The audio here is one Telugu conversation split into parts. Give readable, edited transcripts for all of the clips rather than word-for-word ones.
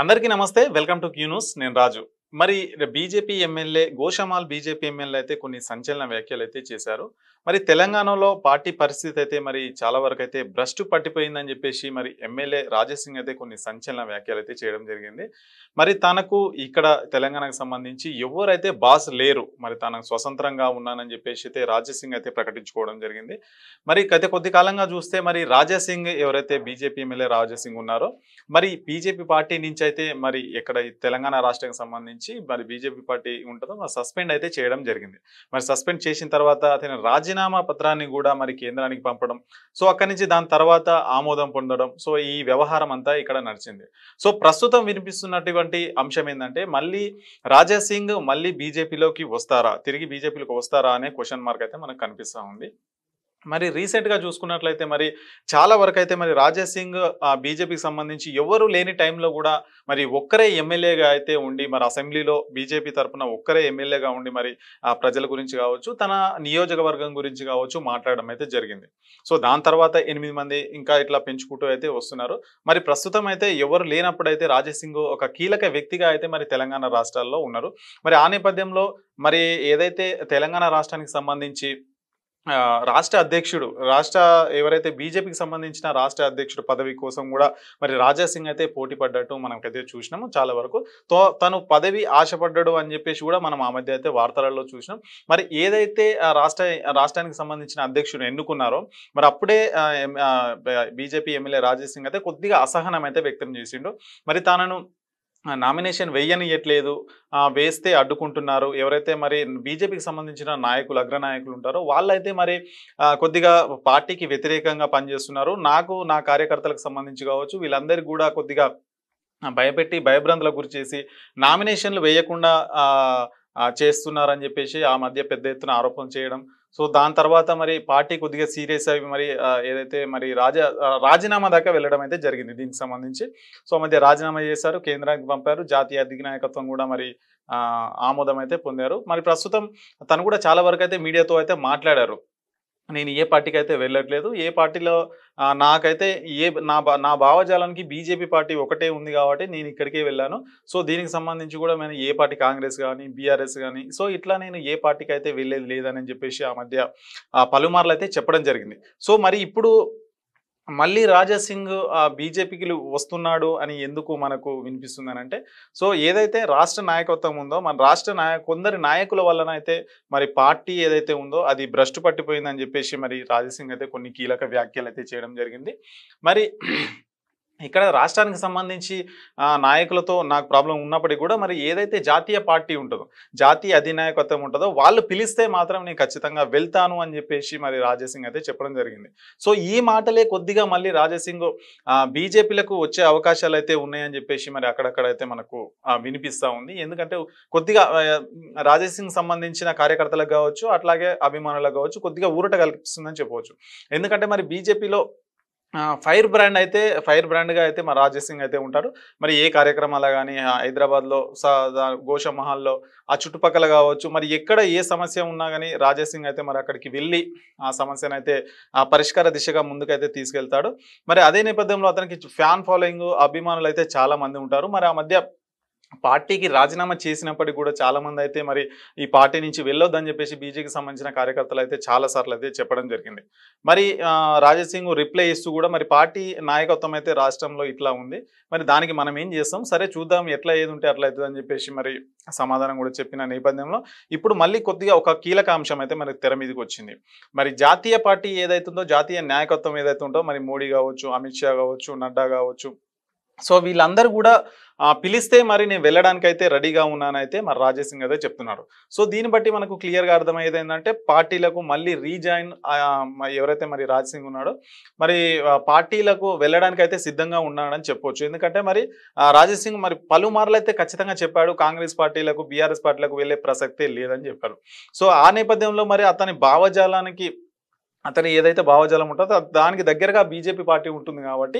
అందరికీ నమస్తే. Welcome to Q news. నేను రాజు. మరి BJP MLA Goshamahal BJP MLA అయితే కొన్ని సంచలన వ్యాఖ్యలైతే చేశారు. మరి తెలంగాణలో పార్టీ పరిస్థితి అయితే మరి చాలా వరకైతే భ్రష్టు పట్టిపోయిందని చెప్పేసి మరి ఎమ్మెల్యే రాజాసింగ్ అయితే కొన్ని సంచలన వ్యాఖ్యలైతే చేయడం జరిగింది. మరి తనకు ఇక్కడ తెలంగాణకు సంబంధించి ఎవరైతే బాస్ లేరు. మరి తనకు స్వతంత్రంగా ఉన్నానని చెప్పేసి అయితే రాజాసింగ్ అయితే ప్రకటించుకోవడం జరిగింది. మరి గత కొద్ది కాలంగా చూస్తే మరి రాజాసింగ్ ఎవరైతే బీజేపీ ఎమ్మెల్యే రాజాసింగ్ ఉన్నారో మరి బీజేపీ పార్టీ నుంచి అయితే మరి ఇక్కడ ఈ తెలంగాణ రాష్ట్రానికి సంబంధించి మరి బీజేపీ పార్టీ ఉంటుందో సస్పెండ్ అయితే చేయడం జరిగింది. మరి సస్పెండ్ చేసిన తర్వాత అతని రాజీనామా పత్రాన్ని కూడా మరి కేంద్రానికి పంపడం, సో అక్కడి నుంచి దాని తర్వాత ఆమోదం పొందడం, సో ఈ వ్యవహారం అంతా ఇక్కడ నడిచింది. సో ప్రస్తుతం వినిపిస్తున్నటువంటి అంశం ఏంటంటే మళ్ళీ రాజాసింగ్ మళ్ళీ బీజేపీలోకి వస్తారా, తిరిగి బీజేపీలోకి వస్తారా అనే క్వశ్చన్ మార్క్ అయితే మనకు కనిపిస్తూ ఉంది. మరి రీసెంట్గా చూసుకున్నట్లయితే మరి చాలా వరకు అయితే మరి రాజాసింగ్ బీజేపీకి సంబంధించి ఎవరు లేని టైంలో కూడా మరి ఒక్కరే ఎమ్మెల్యేగా అయితే ఉండి మరి అసెంబ్లీలో బీజేపీ తరఫున ఒక్కరే ఎమ్మెల్యేగా ఉండి మరి ప్రజల గురించి కావచ్చు, తన నియోజకవర్గం గురించి కావచ్చు మాట్లాడడం అయితే జరిగింది. సో దాని తర్వాత 8 మంది ఇంకా ఇట్లా పెంచుకుంటూ అయితే వస్తున్నారు. మరి ప్రస్తుతం అయితే ఎవరు లేనప్పుడు అయితే రాజాసింగ్ ఒక కీలక వ్యక్తిగా అయితే మరి తెలంగాణ రాష్ట్రాల్లో ఉన్నారు. మరి ఆ నేపథ్యంలో మరి ఏదైతే తెలంగాణ రాష్ట్రానికి సంబంధించి రాష్ట్ర అధ్యక్షుడు ఎవరైతే బీజేపీకి సంబంధించిన రాష్ట్ర అధ్యక్షుడు పదవి కోసం కూడా మరి రాజాసింగ్ అయితే పోటీ పడ్డట్టు మనకైతే చూసినాము చాలా వరకు. తను పదవి ఆశపడ్డాడు అని చెప్పేసి కూడా మనం ఆ మధ్య అయితే వార్తలలో చూసినాం. మరి ఏదైతే రాష్ట్రానికి సంబంధించిన అధ్యక్షుడు ఎన్నుకున్నారో మరి అప్పుడే బీజేపీ ఎమ్మెల్యే రాజాసింగ్ అయితే కొద్దిగా అసహనం అయితే వ్యక్తం చేసిండు. మరి తనను నామినేషన్ వేయనియట్లేదు, వేస్తే అడ్డుకుంటున్నారు. ఎవరైతే మరి బీజేపీకి సంబంధించిన నాయకులు అగ్రనాయకులు ఉంటారో వాళ్ళైతే మరి కొద్దిగా పార్టీకి వ్యతిరేకంగా పనిచేస్తున్నారు. నా కార్యకర్తలకు సంబంధించి కావచ్చు వీళ్ళందరికీ కూడా కొద్దిగా భయపెట్టి భయభ్రాంతులకు గురి చేసి నామినేషన్లు వేయకుండా చేస్తున్నారని చెప్పేసి ఆ మధ్య పెద్ద ఎత్తున ఆరోపణలు చేయడం. సో దాని తర్వాత మరి పార్టీ కొద్దిగా సీరియస్ అయ్యి మరి ఏదైతే మరి రాజీనామా దాకా వెళ్ళడం అయితే జరిగింది దీనికి సంబంధించి. సో మధ్య రాజీనామా చేశారు, కేంద్రానికి పంపారు, జాతీయ అధినాయకత్వం కూడా మరి ఆమోదం అయితే పొందారు. మరి ప్రస్తుతం తను కూడా చాలా వరకు అయితే మీడియాతో అయితే మాట్లాడారు. నేను ఏ పార్టీకి అయితే వెళ్ళట్లేదు, ఏ పార్టీలో నాకైతే నా భావజాలానికి బీజేపీ పార్టీ ఒకటే ఉంది కాబట్టి నేను ఇక్కడికే వెళ్ళాను. సో దీనికి సంబంధించి కూడా నేను ఏ పార్టీ కాంగ్రెస్ కానీ బీఆర్ఎస్ కానీ సో ఇట్లా నేను ఏ పార్టీకి అయితే వెళ్ళేది లేదని చెప్పేసి ఆ మధ్య పలుమార్లు అయితే చెప్పడం జరిగింది. సో మరి ఇప్పుడు మళ్ళీ రాజాసింగ్ బీజేపీకి వస్తున్నాడు అని ఎందుకు మనకు వినిపిస్తుందని అంటే, సో ఏదైతే రాష్ట్ర నాయకత్వం ఉందో మన కొందరి నాయకుల వలన అయితే మరి పార్టీ ఏదైతే ఉందో అది భ్రష్టు పట్టిపోయిందని చెప్పేసి మరి రాజాసింగ్ అయితే కొన్ని కీలక వ్యాఖ్యలు అయితే చేయడం జరిగింది. మరి ఇక్కడ రాష్ట్రానికి సంబంధించి నాయకులతో నాకు ప్రాబ్లం ఉన్నప్పటికీ కూడా మరి ఏదైతే జాతీయ పార్టీ ఉంటుందో, జాతీయ అధినాయకత్వం ఉంటుందో వాళ్ళు పిలిస్తే మాత్రం నేను ఖచ్చితంగా వెళ్తాను అని చెప్పేసి మరి రాజాసింగ్ అయితే చెప్పడం జరిగింది. సో ఈ మాటలే కొద్దిగా మళ్ళీ రాజాసింగ్ బీజేపీలకు వచ్చే అవకాశాలు అయితే ఉన్నాయని చెప్పేసి మరి అక్కడక్కడైతే మనకు వినిపిస్తూ ఉంది. ఎందుకంటే కొద్దిగా రాజాసింగ్ సంబంధించిన కార్యకర్తలకు కావచ్చు అట్లాగే అభిమానులకు కావచ్చు కొద్దిగా ఊరట కల్పిస్తుందని చెప్పవచ్చు. ఎందుకంటే మరి బీజేపీలో ఫైర్ బ్రాండ్గా అయితే మా రాజాసింగ్ అయితే ఉంటారు. మరి ఏ కార్యక్రమాలు కానీ హైదరాబాద్లో గోషామహల్లో ఆ చుట్టుపక్కల కావచ్చు మరి ఎక్కడ ఏ సమస్య ఉన్నా కానీ రాజాసింగ్ అయితే మరి అక్కడికి వెళ్ళి ఆ సమస్యను అయితే పరిష్కార దిశగా ముందుకైతే తీసుకెళ్తాడు. మరి అదే నేపథ్యంలో అతనికి ఫ్యాన్ ఫాలోయింగ్ అభిమానులు అయితే చాలా మంది ఉంటారు. మరి ఆ మధ్య పార్టీకి రాజీనామా చేసినప్పటికీ కూడా చాలా మంది అయితే మరి ఈ పార్టీ నుంచి వెళ్ళొద్దని చెప్పేసి బీజేపీకి సంబంధించిన కార్యకర్తలు అయితే చాలా సార్లు అయితే చెప్పడం జరిగింది. మరి రాజాసింగ్ రిప్లై ఇస్తూ కూడా మరి పార్టీ నాయకత్వం అయితే రాష్ట్రంలో ఇట్లా ఉంది, మరి దానికి మనం ఏం చేస్తాం, సరే చూద్దాం ఎట్లా ఏది ఉంటే అట్లా అవుతుంది అని చెప్పేసి మరి సమాధానం కూడా చెప్పిన నేపథ్యంలో ఇప్పుడు మళ్ళీ కొద్దిగా ఒక కీలక అంశం అయితే మనకి తెర మీదకి వచ్చింది. మరి జాతీయ పార్టీ ఏదైతుందో జాతీయ నాయకత్వం ఏదైతే ఉందో మరి మోడీ కావచ్చు, అమిత్ షా కావచ్చు, నడ్డా కావచ్చు, సో వీళ్ళందరూ కూడా పిలిస్తే మరి నేను వెళ్ళడానికి అయితే రెడీగా ఉన్నానైతే మరి రాజాసింగ్ అయితే చెప్తున్నాడు. సో దీన్ని బట్టి మనకు క్లియర్గా అర్థమయ్యేది ఏంటంటే పార్టీలకు మళ్ళీ రీజాయిన్ ఎవరైతే మరి రాజాసింగ్ ఉన్నాడో మరి పార్టీలకు వెళ్ళడానికి అయితే సిద్ధంగా ఉన్నాడని చెప్పవచ్చు. ఎందుకంటే మరి రాజాసింగ్ మరి పలుమార్లు అయితే ఖచ్చితంగా చెప్పాడు కాంగ్రెస్ పార్టీలకు బీఆర్ఎస్ పార్టీలకు వెళ్ళే ప్రసక్తే లేదని చెప్పారు. సో ఆ నేపథ్యంలో మరి అతని భావజాలానికి అతని ఏదైతే భావజాలం ఉంటుందో దానికి దగ్గరగా బీజేపీ పార్టీ ఉంటుంది కాబట్టి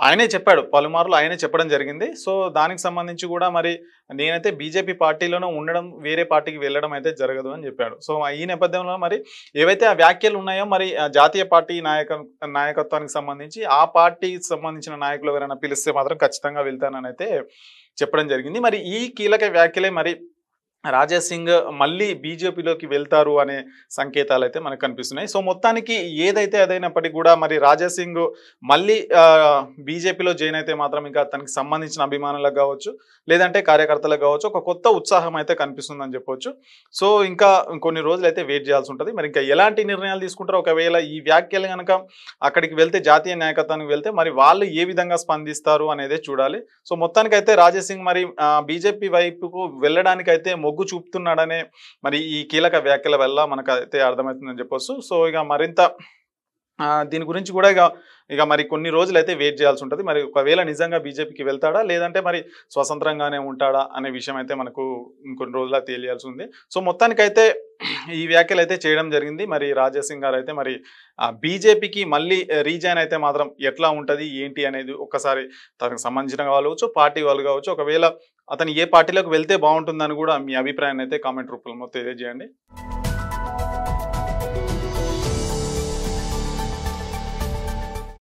ఆయనే చెప్పాడు. పలుమార్లు ఆయనే చెప్పడం జరిగింది. సో, దానికి సంబంధించి కూడా మరి నేనైతే బీజేపీ పార్టీలోనే ఉండడం, వేరే పార్టీకి వెళ్ళడం అయితే జరగదు అని చెప్పాడు. సో, ఈ నేపథ్యంలో మరి ఏవైతే ఆ వ్యాఖ్యలు ఉన్నాయో మరి జాతీయ పార్టీ నాయకత్వానికి సంబంధించి ఆ పార్టీకి సంబంధించిన నాయకులు ఎవరైనా పిలిస్తే మాత్రం ఖచ్చితంగా వెళ్తానని అయితే చెప్పడం జరిగింది. మరి ఈ కీలక వ్యాఖ్యలే మరి రాజా సింగ్ మళ్ళీ బీజేపీలోకి వెళ్తారు అనే సంకేతాలైతే మనకు కనిపిస్తున్నాయి. సో, మొత్తానికి ఏదైతే అదైనప్పటికీ కూడా మరి రాజా సింగ్ మళ్ళీ బీజేపీలో జాయిన్ అయితే మాత్రం ఇంకా తనకి సంబంధించిన అభిమానులకు కావచ్చు, లేదంటే కార్యకర్తలకు కావచ్చు, ఒక కొత్త ఉత్సాహం అయితే కనిపిస్తుందని చెప్పొచ్చు. సో, ఇంకా కొన్ని రోజులైతే వెయిట్ చేయాల్సి ఉంటుంది. మరి ఇంకా ఎలాంటి నిర్ణయాలు తీసుకుంటారో, ఒకవేళ ఈ వ్యాఖ్యలు గనక అక్కడికి వెళ్తే, జాతీయ నాయకత్వానికి వెళ్తే మరి వాళ్ళు ఏ విధంగా స్పందిస్తారు అనేదే చూడాలి. సో, మొత్తానికైతే రాజా సింగ్ మరి బీజేపీ వైపుకు వెళ్ళడానికైతే మొగ్గు చూపుతున్నాడనే మరి ఈ కీలక వ్యాఖ్యల వల్ల మనకైతే అర్థమవుతుందని చెప్పొచ్చు. సో, ఇక మరింత దీని గురించి కూడా ఇక మరి కొన్ని రోజులైతే వెయిట్ చేయాల్సి ఉంటుంది. మరి ఒకవేళ నిజంగా బీజేపీకి వెళ్తాడా, లేదంటే మరి స్వతంత్రంగానే ఉంటాడా అనే విషయం అయితే మనకు ఇంకొన్ని రోజుల్లో తెలియాల్సి ఉంది. సో, మొత్తానికైతే ఈ వ్యాఖ్యలు అయితే చేయడం జరిగింది. మరి రాజా సింగ్ గారు అయితే మరి బీజేపీకి మళ్ళీ రీజాయిన్ అయితే మాత్రం ఎట్లా ఉంటుంది ఏంటి అనేది ఒక్కసారి తనకు సంబంధించిన వాళ్ళు కావచ్చు, పార్టీ వాళ్ళు కావచ్చు, ఒకవేళ అతను ఏ పార్టీలోకి వెళ్తే బాగుంటుందని కూడా మీ అభిప్రాయాన్ని అయితే కామెంట్ రూపంలో తెలియజేయండి.